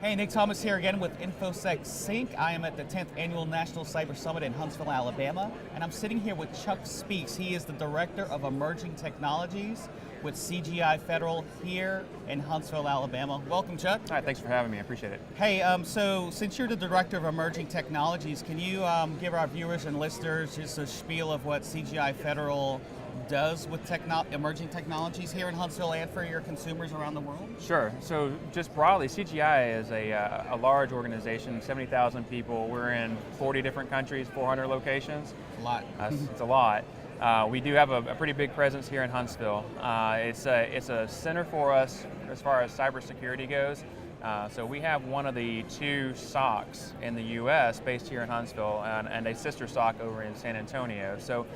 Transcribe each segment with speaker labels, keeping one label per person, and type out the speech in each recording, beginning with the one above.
Speaker 1: Hey, Nick Thomas here again with InfoSecSync. I am at the 10th Annual National Cyber Summit in Huntsville, Alabama, and I'm sitting here with Chuck Speaks. He is the Director of Emerging Technologies with CGI Federal here in Huntsville, Alabama. Welcome, Chuck.
Speaker 2: Hi, thanks for having me. I appreciate it.
Speaker 1: Hey, so since you're the Director of Emerging Technologies, can you give our viewers and listeners just a spiel of what CGI Federal does with emerging technologies here in Huntsville and for your consumers around the world?
Speaker 2: Sure. So just broadly, CGI is a large organization, 70,000 people. We're in 40 different countries, 400 locations.
Speaker 1: A lot.
Speaker 2: It's a lot. We do have a pretty big presence here in Huntsville. It's a center for us as far as cybersecurity goes. So we have one of the two SOCs in the U.S. based here in Huntsville and a sister SOC over in San Antonio. So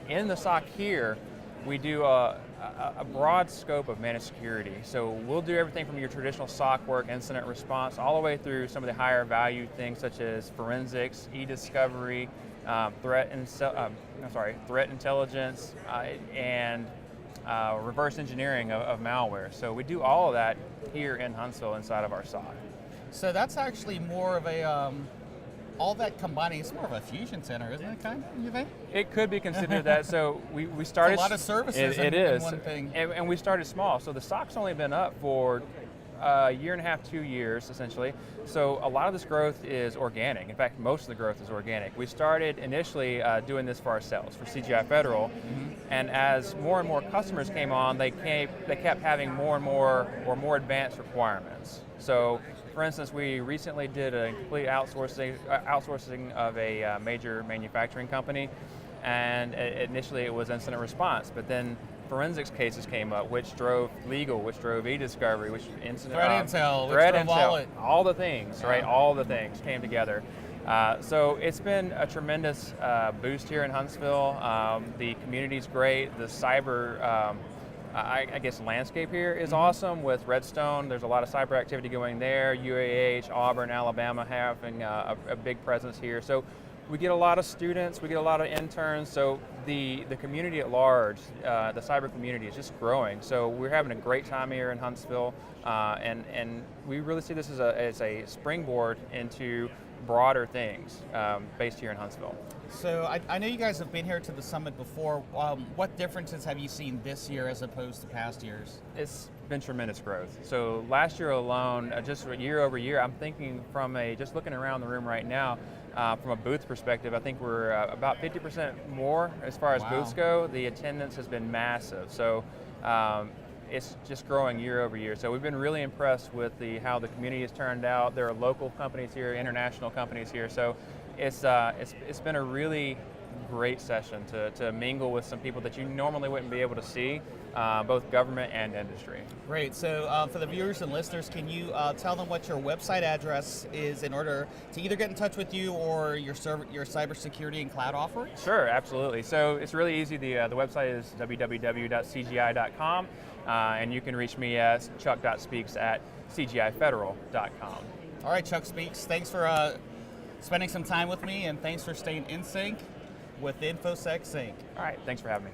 Speaker 2: in the SOC here, we do a broad scope of managed security. So we'll do everything from your traditional SOC work, incident response, all the way through some of the higher value things such as forensics, e-discovery, threat intelligence, and reverse engineering of malware. So we do all of that here in Huntsville inside of our SOC.
Speaker 1: So that's actually more of a all that combining, it's more of a fusion center, isn't it, kind of, you think?
Speaker 2: It could be considered that. So we started...
Speaker 1: It's a lot of services in one thing.
Speaker 2: And we started small. So the SOC's only been up for a year and a half, 2 years, essentially. So a lot of this growth is organic. In fact, most of the growth is organic. We started initially doing this for ourselves, for CGI Federal, and as more and more customers came on, they kept having more and more or more advanced requirements. So, for instance, we recently did a complete outsourcing of a major manufacturing company, and initially it was incident response, but then forensics cases came up, which drove legal, which drove e-discovery, which
Speaker 1: threat intel,
Speaker 2: all the things, right? All the things came together. So it's been a tremendous boost here in Huntsville. The community's great. The cyber I guess landscape here is awesome with Redstone. There's a lot of cyber activity going there. UAH, Auburn, Alabama having a big presence here. So we get a lot of students, we get a lot of interns. So the community at large, the cyber community is just growing. So we're having a great time here in Huntsville, and we really see this as a springboard into broader things based here in Huntsville.
Speaker 1: So I know you guys have been here to the summit before. What differences have you seen this year as opposed to past years?
Speaker 2: It's been tremendous growth. So last year alone, just year over year, I'm thinking from just looking around the room right now, from a booth perspective, I think we're about 50% more as far as booths go. The attendance has been massive. So it's just growing year over year. So we've been really impressed with how the community has turned out. There are local companies here, international companies here. So it's been a really great session to mingle with some people that you normally wouldn't be able to see, both government and industry.
Speaker 1: Great. So for the viewers and listeners, can you tell them what your website address is in order to either get in touch with you or your cybersecurity and cloud offering?
Speaker 2: Sure, absolutely. So it's really easy. The website is www.cgi.com, and you can reach me as chuck.speaks@cgifederal.com.
Speaker 1: All right, Chuck Speaks. Thanks for spending some time with me, and thanks for staying in sync with InfoSecSync.
Speaker 2: All right, thanks for having me.